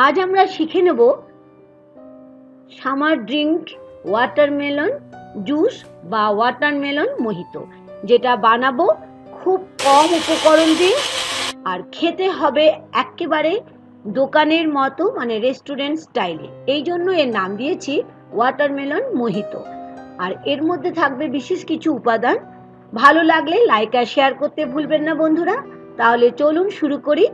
আজ আমরা শিখে নেব সামার ড্রিঙ্ক ওয়াটারমেলন জুস বা ওয়াটারমেলন মোহিতো, যেটা বানাবো খুব কম উপকরণ দিয়ে আর খেতে হবে একেবারে দোকানের মতো, মানে রেস্টুরেন্ট স্টাইলে। এই জন্য এর নাম দিয়েছি ওয়াটারমেলন মোহিতো। আর এর মধ্যে থাকবে বিশেষ কিছু উপাদান। ভালো লাগলে লাইক আর শেয়ার করতে ভুলবেন না বন্ধুরা। তাহলে চলুন শুরু করি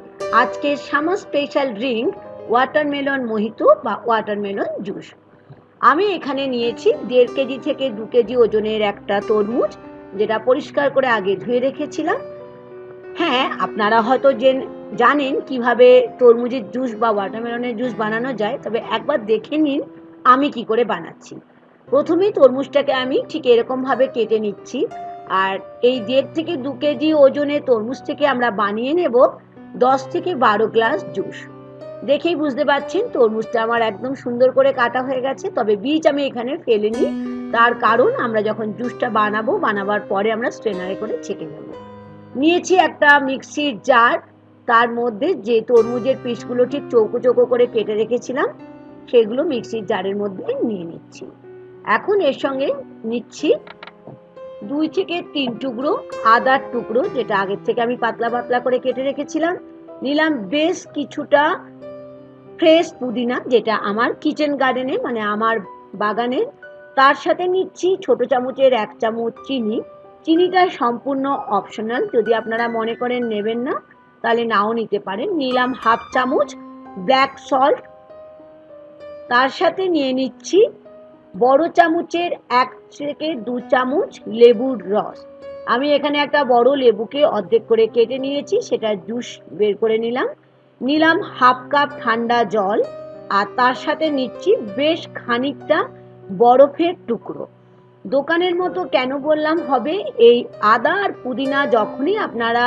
আজকের summer special drink watermelon mojito বা ওয়াটারমেলন জুস। আমি এখানে নিয়েছি 1.5 কেজি থেকে 2 কেজি ওজনের একটা তরমুজ, যেটা পরিষ্কার করে আগে ধুয়ে রেখেছিলাম। হ্যাঁ, আপনারা হয়তো জানেন কিভাবে তরমুজের জুস বা ওয়াটারমেলনের জুস বানানো যায়, তবে একবার দেখে নিন আমি কি করে বানাচ্ছি। প্রথমেই তরমুজটাকে আমি ঠিক এরকম ভাবে কেটে নিচ্ছি। আর এই 1.5 থেকে 2 কেজি ওজনের তরমুজ থেকে আমরা বানিয়ে নেব 10 থেকে 12 গ্লাস জুস। দেখেই বুঝতে পারছেন তরমুজটা আমার একদম সুন্দর করে কাটা হয়ে গেছে, তবে বীজ আমি এখানে ফেলিনি। তার কারণ আমরা যখন জুসটা বানাবার পরে আমরা স্ট্রেনারে করে ছেঁকে নেব। নিয়েছি একটা মিক্সির জার, তার মধ্যে যে তরমুজের পিসগুলো ঠিক চৌকো চৌকো করে কেটে রেখেছিলাম সেগুলো মিক্সির জারের মধ্যে নিয়ে নিচ্ছি। এখন এর সঙ্গে নিচ্ছি 2 থেকে 3 টুকরো আদার টুকরো, যেটা আগের থেকে আমি পাতলা পাতলা করে কেটে রেখেছিলাম। নিলাম বেশ কিছুটা ফ্রেশ পুদিনা, যেটা আমার কিচেন গার্ডেনে, মানে আমার বাগানের। তার সাথে নিচ্ছি ছোট চামচের 1 চামচ চিনি। চিনিটা সম্পূর্ণ অপশনাল, যদি আপনারা মনে করেন নেবেন না তাহলে নাও নিতে পারেন। নিলাম 1/2 চামচ ব্ল্যাক সল্ট। তার সাথে নিয়ে নিচ্ছি বড় চামচের 1 থেকে 2 চামচ লেবুর রস। আমি এখানে একটা বড় লেবুকে অর্ধেক করে কেটে নিয়েছি, সেটা জুস বের করে নিলাম। 1/2 কাপ ঠান্ডা জল, আর তার সাথে নিচ্ছি বেশ খানিকটা বরফের টুকরো। দোকানের মতো কেন বললাম হবে, এই আদা আর পুদিনা যখনই আপনারা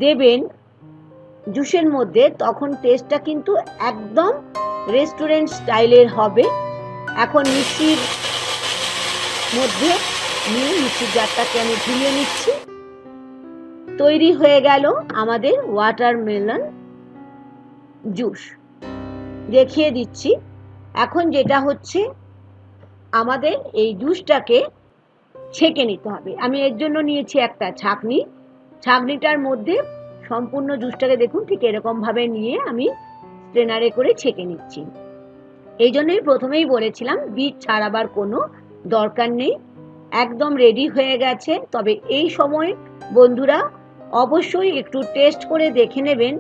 দেবেন জুসের মধ্যে তখন টেস্টটা কিন্তু একদম রেস্টুরেন্ট স্টাইলের হবে। এখন মিক্সির মধ্যে নিয়ে মিক্সির জারটাকে আমি ধুয়ে নিচ্ছি। তৈরি হয়ে গেল আমাদের ওয়াটারমেলন জুস। দেখিয়ে দিচ্ছি। এখন যেটা হচ্ছে, আমাদের এই জুসটাকে ছেঁকে নিতে হবে। আমি এর জন্য নিয়েছি একটা ছাঁকনি। ছাঁকনিটার মধ্যে সম্পূর্ণ জুসটাকে দেখুন ঠিক এরকম ভাবে নিয়ে আমি স্ট্রেনারে করে ছেঁকে নিচ্ছি। এই জন্যই প্রথমেই বলেছিলাম বীজ ছাড়াবার কোনো দরকার নেই, একদম রেডি হয়ে গেছে। তবে এই সময় বন্ধুরা অবশ্যই একটু টেস্ট করে দেখে নেবেন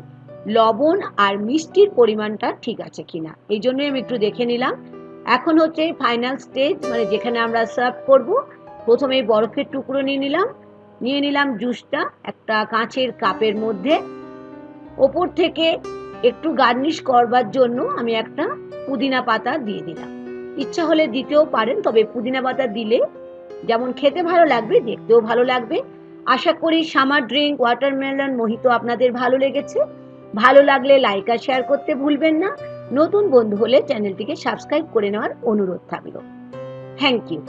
লবণ আর মিষ্টির পরিমাণটা ঠিক আছে কিনা। এই জন্যই আমি একটু দেখে নিলাম। এখন হচ্ছে ফাইনাল স্টেজ, মানে যেখানে আমরা সার্ভ করব। প্রথমেই বরফের টুকরো নিয়ে নিলাম জুসটা একটা কাঁচের কাপের মধ্যে। ওপর থেকে একটু গার্নিশ করবার জন্য আমি একটা পুদিনা পাতা দিয়ে দিলাম। ইচ্ছা হলে দিতেও পারেন, তবে পুদিনা পাতা দিলে যেমন খেতে ভালো লাগবে দেখতেও ভালো লাগবে। আশা করি সামার ড্রিঙ্ক ওয়াটারমেলন মোহিতো আপনাদের ভালো লেগেছে। ভালো লাগলে লাইক আর শেয়ার করতে ভুলবেন না। নতুন বন্ধু হলে চ্যানেলটিকে সাবস্ক্রাইব করে নেওয়ার অনুরোধ থাকলো। Thank you.